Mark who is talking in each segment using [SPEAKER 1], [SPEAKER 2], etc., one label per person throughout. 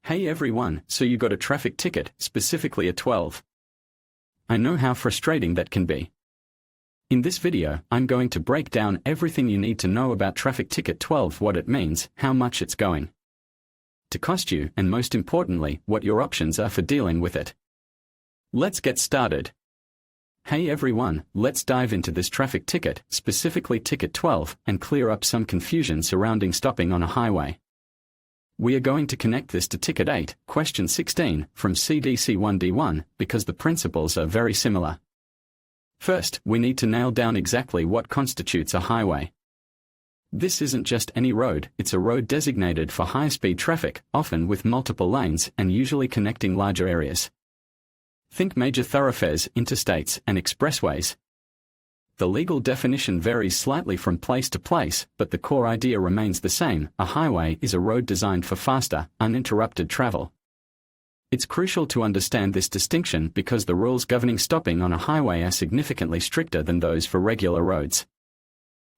[SPEAKER 1] Hey everyone, so you got a traffic ticket, specifically a 12. I know how frustrating that can be. In this video, I'm going to break down everything you need to know about traffic ticket 12, what it means, how much it's going to cost you, and most importantly, what your options are for dealing with it. Let's get started. Hey everyone, let's dive into this traffic ticket, specifically ticket 12, and clear up some confusion surrounding stopping on a highway. We are going to connect this to ticket 8, question 16, from CDC 1D1, because the principles are very similar. First, we need to nail down exactly what constitutes a highway. This isn't just any road, it's a road designated for high-speed traffic, often with multiple lanes and usually connecting larger areas. Think major thoroughfares, interstates, and expressways. The legal definition varies slightly from place to place, but the core idea remains the same: a highway is a road designed for faster, uninterrupted travel. It's crucial to understand this distinction because the rules governing stopping on a highway are significantly stricter than those for regular roads.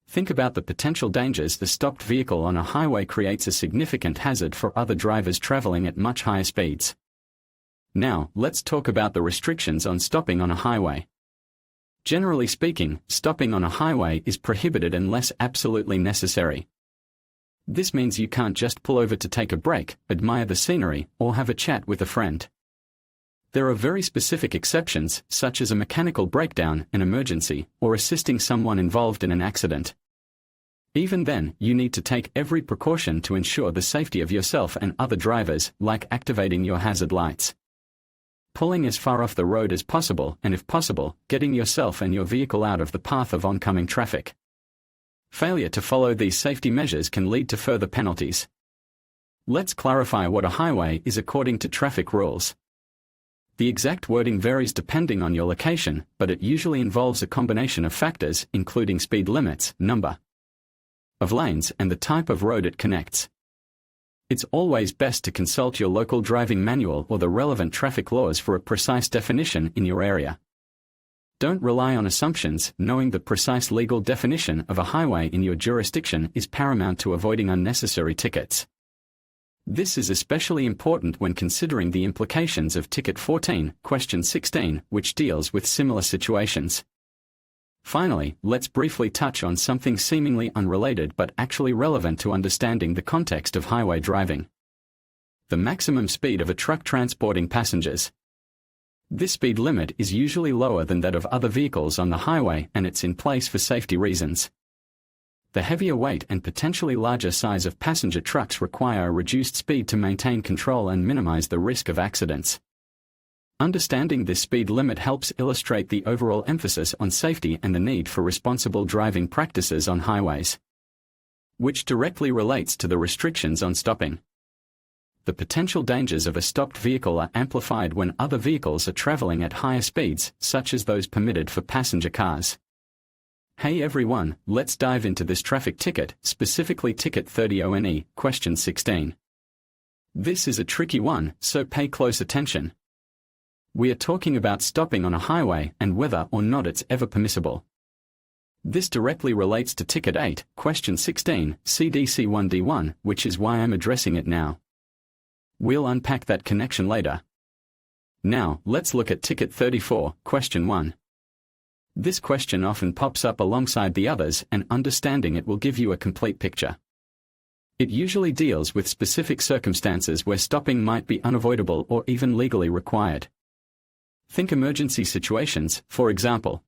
[SPEAKER 1] Think about the potential dangers. The stopped vehicle on a highway creates a significant hazard for other drivers traveling at much higher speeds. Now, let's talk about the restrictions on stopping on a highway. Generally speaking, stopping on a highway is prohibited unless absolutely necessary. This means you can't just pull over to take a break, admire the scenery, or have a chat with a friend. There are very specific exceptions, such as a mechanical breakdown, an emergency, or assisting someone involved in an accident. Even then, you need to take every precaution to ensure the safety of yourself and other drivers, like activating your hazard lights, pulling as far off the road as possible, and if possible, getting yourself and your vehicle out of the path of oncoming traffic. Failure to follow these safety measures can lead to further penalties. Let's clarify what a highway is according to traffic rules. The exact wording varies depending on your location, but it usually involves a combination of factors, including speed limits, number of lanes, and the type of road it connects. It's always best to consult your local driving manual or the relevant traffic laws for a precise definition in your area. Don't rely on assumptions. Knowing the precise legal definition of a highway in your jurisdiction is paramount to avoiding unnecessary tickets. This is especially important when considering the implications of Ticket 14, Question 16, which deals with similar situations. Finally, let's briefly touch on something seemingly unrelated but actually relevant to understanding the context of highway driving: the maximum speed of a truck transporting passengers. This speed limit is usually lower than that of other vehicles on the highway, and it's in place for safety reasons. The heavier weight and potentially larger size of passenger trucks require a reduced speed to maintain control and minimize the risk of accidents. Understanding this speed limit helps illustrate the overall emphasis on safety and the need for responsible driving practices on highways, which directly relates to the restrictions on stopping. The potential dangers of a stopped vehicle are amplified when other vehicles are traveling at higher speeds, such as those permitted for passenger cars. Hey everyone, let's dive into this traffic ticket, specifically ticket 30 ONE, question 16. This is a tricky one, so pay close attention. We are talking about stopping on a highway and whether or not it's ever permissible. This directly relates to ticket 8, question 16, CDC 1D1, which is why I'm addressing it now. We'll unpack that connection later. Now, let's look at ticket 34, question 1. This question often pops up alongside the others, and understanding it will give you a complete picture. It usually deals with specific circumstances where stopping might be unavoidable or even legally required. Think emergency situations, for example.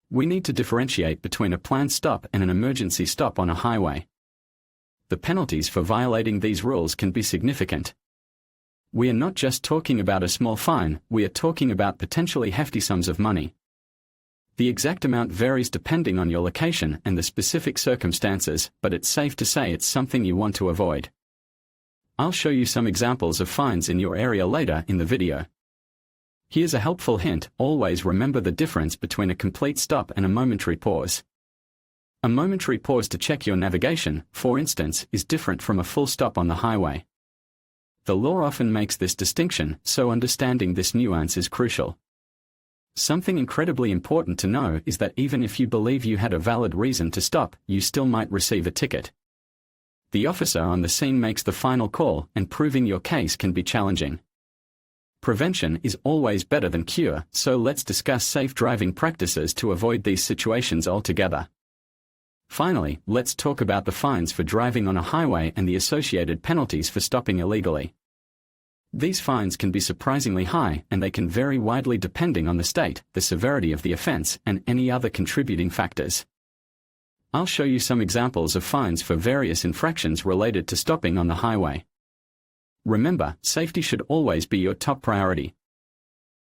[SPEAKER 1] We need to differentiate between a planned stop and an emergency stop on a highway. The penalties for violating these rules can be significant. We are not just talking about a small fine, we are talking about potentially hefty sums of money. The exact amount varies depending on your location and the specific circumstances, but it's safe to say it's something you want to avoid. I'll show you some examples of fines in your area later in the video. Here's a helpful hint: always remember the difference between a complete stop and a momentary pause. A momentary pause to check your navigation, for instance, is different from a full stop on the highway. The law often makes this distinction, so understanding this nuance is crucial. Something incredibly important to know is that even if you believe you had a valid reason to stop, you still might receive a ticket. The officer on the scene makes the final call, and proving your case can be challenging. Prevention is always better than cure, so let's discuss safe driving practices to avoid these situations altogether. Finally, let's talk about the fines for driving on a highway and the associated penalties for stopping illegally. These fines can be surprisingly high, and they can vary widely depending on the state, the severity of the offense, and any other contributing factors. I'll show you some examples of fines for various infractions related to stopping on the highway. Remember, safety should always be your top priority.